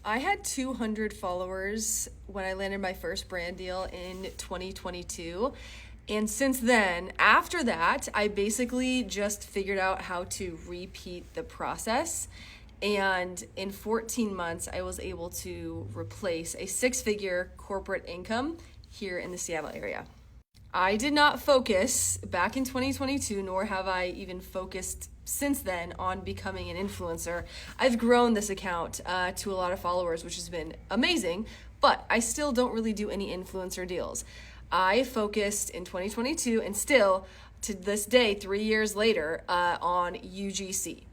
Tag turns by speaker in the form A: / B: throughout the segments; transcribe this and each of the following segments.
A: I had 200 followers when I landed my first brand deal in 2022. And since then, after that, I basically just figured out how to repeat the process. And in 14 months, I was able to replace a 6-figure corporate income here in the Seattle area. I did not focus back in 2022, nor have I even focused since then on becoming an influencer. I've grown this account to a lot of followers, which has been amazing, but I still don't really do any influencer deals. I focused in 2022 and still to this day, 3 years later, on UGC.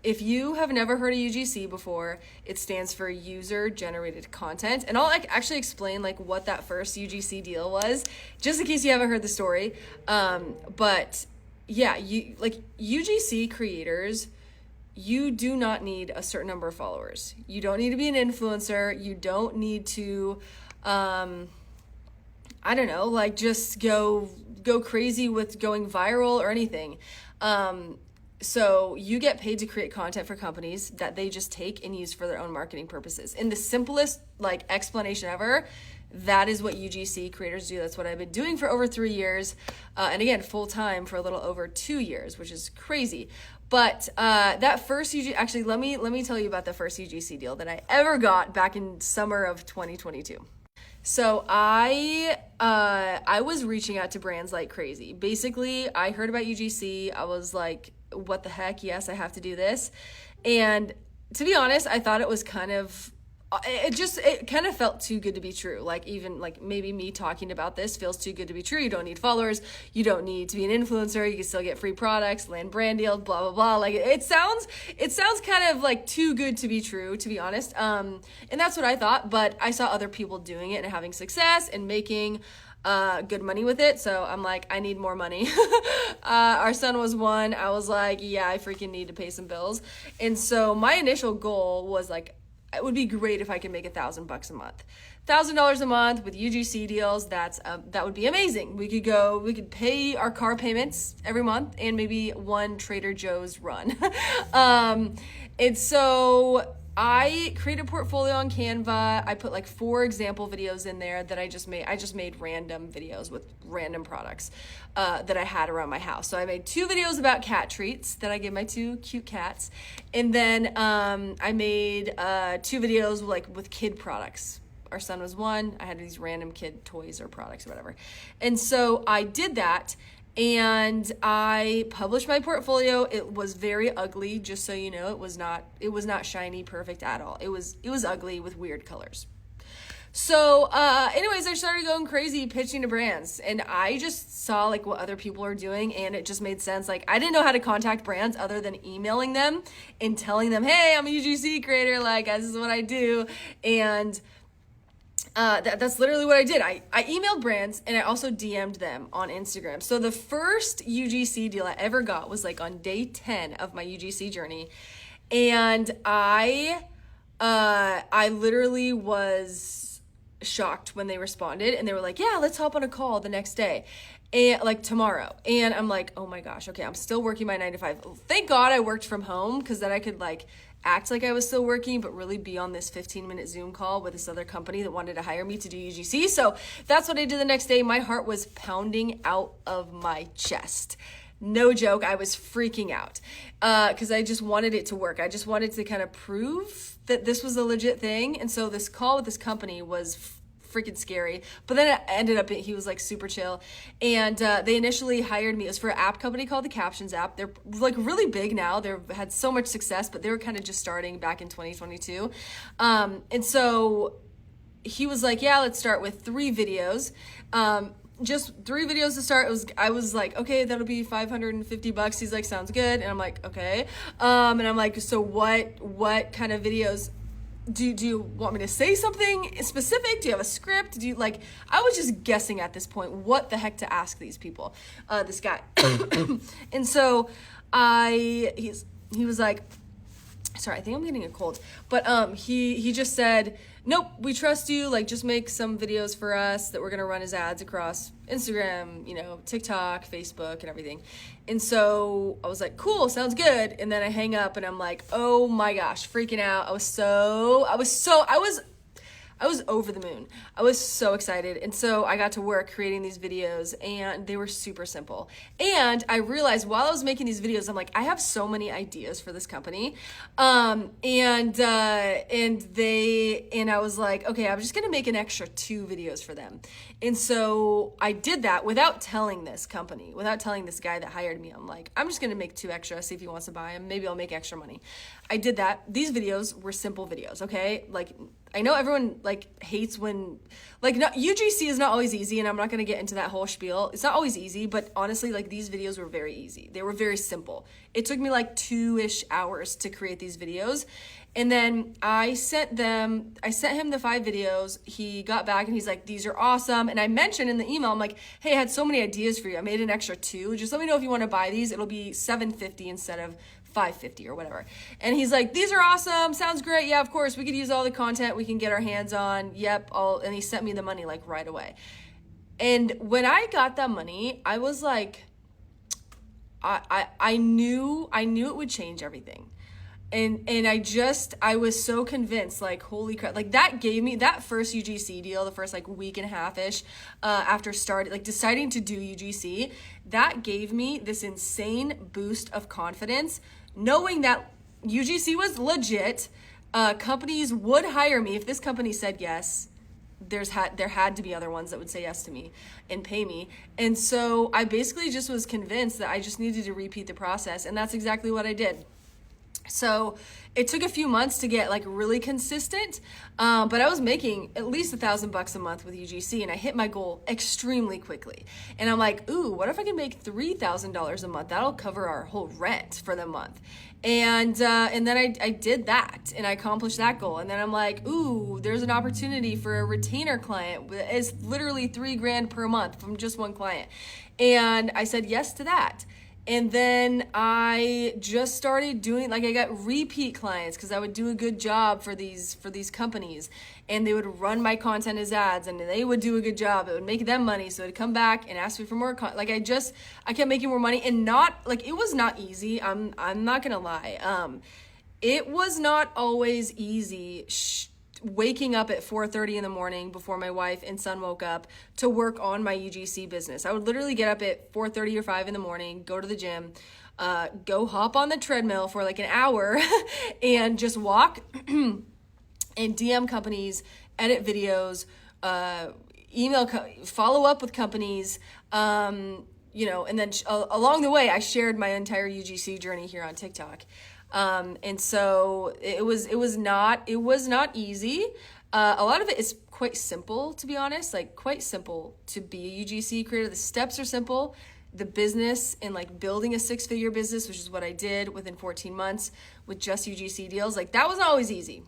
A: If you have never heard of UGC before, it stands for user generated content. And I'll actually explain what that first UGC deal was, just in case you haven't heard the story. But yeah, UGC creators, you do not need a certain number of followers. You don't need to be an influencer. You don't need to, just go crazy with going viral or anything. So you get paid to create content for companies that they just take and use for their own marketing purposes. In the simplest explanation ever, that is what UGC creators do. That's what I've been doing for over 3 years. And again, full time for a little over 2 years, which is crazy. But that first actually, let me tell you about the first UGC deal that I ever got back in summer of 2022. So I was reaching out to brands like crazy. Basically, I heard about UGC. I was like, what the heck? Yes, I have to do this. And to be honest, I thought it was it kind of felt too good to be true. Maybe me talking about this feels too good to be true. You don't need followers. You don't need to be an influencer. You can still get free products, land brand deals, blah, blah, blah. It sounds kind of too good to be true, to be honest. And that's what I thought, but I saw other people doing it and having success and making good money with it. So I'm like, I need more money. Our son was one. I was like, yeah, I freaking need to pay some bills. And so my initial goal was it would be great if I could make $1,000 a month. $1,000 a month with UGC deals, that would be amazing. We could pay our car payments every month and maybe one Trader Joe's run. And so I created a portfolio on Canva. I put 4 example videos in there that I just made. I just made random videos with random products that I had around my house. So I made 2 videos about cat treats that I give my 2 cute cats. And then I made 2 videos with kid products. Our son was 1. I had these random kid toys or products or whatever. And so I did that. And I published my portfolio. It was very ugly, just so you know. It was not shiny, perfect at all. It was ugly with weird colors. So anyways, I started going crazy pitching to brands, and I just saw what other people are doing, and it just made sense. I didn't know how to contact brands other than emailing them and telling them, hey, I'm a UGC creator, this is what I do. And that's literally what I did. I emailed brands, and I also DM'd them on Instagram. So the first UGC deal I ever got was on day 10 of my UGC journey. And I literally was shocked when they responded, and they were like, yeah, let's hop on a call the next day. And tomorrow. And I'm like, oh my gosh, okay, I'm still working my 9 to 5. Thank God I worked from home, because then I could act like I was still working, but really be on this 15-minute Zoom call with this other company that wanted to hire me to do UGC. So that's what I did the next day. My heart was pounding out of my chest. No joke, I was freaking out because I just wanted it to work. I just wanted to kind of prove that this was a legit thing. And so this call with this company was freaking scary, but then it ended up, he was super chill. And they initially hired me. It was for an app company called the Captions app. They're really big now. They've had so much success, but they were kind of just starting back in 2022. And so he was like, yeah, let's start with 3 videos. Just 3 videos to start. I was like, okay, that'll be $550. He's like, sounds good. And I'm like, okay. And I'm like, so what kind of videos do you want me to say something specific? Do you have a script? I was just guessing at this point what the heck to ask these people, this guy. And so he was like, sorry, I think I'm getting a cold, but he just said, nope, we trust you, like just make some videos for us that we're gonna run as ads across Instagram, you know, TikTok, Facebook, and everything. And so I was like, cool, sounds good. And then I hang up and I'm like, oh my gosh, freaking out. I was over the moon. I was so excited. And so I got to work creating these videos, and they were super simple. And I realized while I was making these videos, I'm like, I have so many ideas for this company. And I was like, okay, I'm just going to make an extra 2 videos for them. And so I did that without telling this company, without telling this guy that hired me. I'm like, I'm just going to make 2 extra, see if he wants to buy them. Maybe I'll make extra money. I did that. These videos were simple videos, okay? Like, I know everyone like hates when, like, not, UGC is not always easy, and I'm not going to get into that whole spiel. It's not always easy, but honestly, like, these videos were very easy. They were very simple. It took me like 2-ish hours to create these videos. And then I sent him the 5 videos. He got back and he's like, these are awesome. And I mentioned in the email, I'm like, hey, I had so many ideas for you. I made an extra 2. Just let me know if you want to buy these. It'll be $750 instead of $550 or whatever. And he's like, these are awesome. Sounds great. Yeah, of course. We could use all the content we can get our hands on. Yep. And he sent me the money like right away. And when I got that money, I was like, I knew it would change everything. And I was so convinced, like, holy crap, like that gave me that first UGC deal, the first like week and a half-ish, after deciding to do UGC, that gave me this insane boost of confidence, knowing that UGC was legit. Companies would hire me if this company said yes. There had to be other ones that would say yes to me and pay me. And so I basically just was convinced that I just needed to repeat the process, and that's exactly what I did. So it took a few months to get like really consistent, but I was making at least $1,000 a month with UGC, and I hit my goal extremely quickly. And I'm like, ooh, what if I can make $3,000 a month? That'll cover our whole rent for the month. And then I did that, and I accomplished that goal. And then I'm like, ooh, there's an opportunity for a retainer client. It's literally $3,000 per month from just one client. And I said yes to that. And then I just started doing, like, I got repeat clients because I would do a good job for these companies, and they would run my content as ads, and they would do a good job. It would make them money, so they'd come back and ask me for more like I kept making more money, and not like it was not easy. I'm not gonna lie. It was not always easy. Waking up at 4:30 in the morning before my wife and son woke up to work on my UGC business. I would literally get up at 4:30 or 5 in the morning, go to the gym, go hop on the treadmill for like an hour and just walk and DM companies, edit videos, follow up with companies, and then along the way, I shared my entire UGC journey here on TikTok. And so it was not easy. A lot of it is quite simple, to be honest, like quite simple to be a UGC creator. The steps are simple. The business and like building a 6-figure business, which is what I did within 14 months with just UGC deals. Like that was not always easy.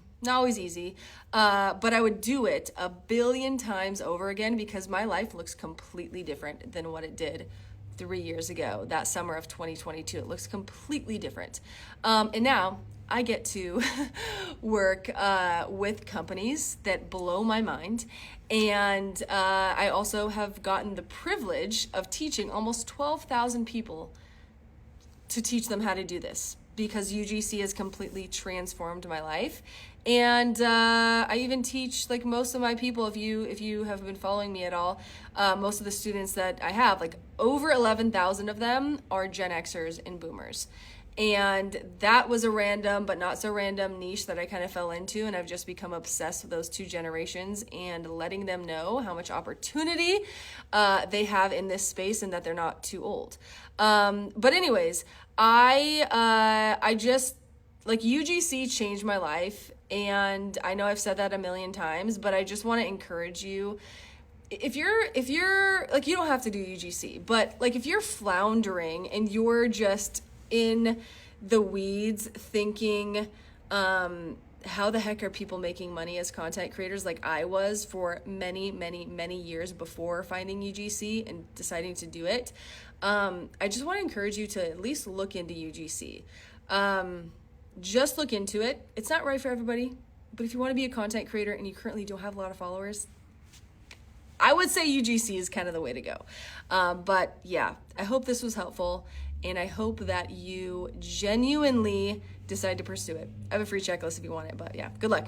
A: But I would do it a billion times over again because my life looks completely different than what it did 3 years ago, that summer of 2022. It looks completely different. And now I get to work with companies that blow my mind. And I also have gotten the privilege of teaching almost 12,000 people to teach them how to do this because UGC has completely transformed my life. And I even teach like most of my people, if you have been following me at all, most of the students that I have, like over 11,000 of them are Gen Xers and Boomers. And that was a random but not so random niche that I kind of fell into, and I've just become obsessed with those 2 generations and letting them know how much opportunity they have in this space and that they're not too old. But anyways, I just, like, UGC changed my life, and I know I've said that a million times, but I just want to encourage you. If you're like, you don't have to do UGC, but like if you're floundering and you're just in the weeds thinking, how the heck are people making money as content creators, like I was for many, many, many years before finding UGC and deciding to do it, I just want to encourage you to at least look into UGC. just look into it. It's not right for everybody, but if you want to be a content creator and you currently don't have a lot of followers, I would say UGC is kind of the way to go. But yeah, I hope this was helpful, and I hope that you genuinely decide to pursue it. I have a free checklist if you want it, but yeah, good luck.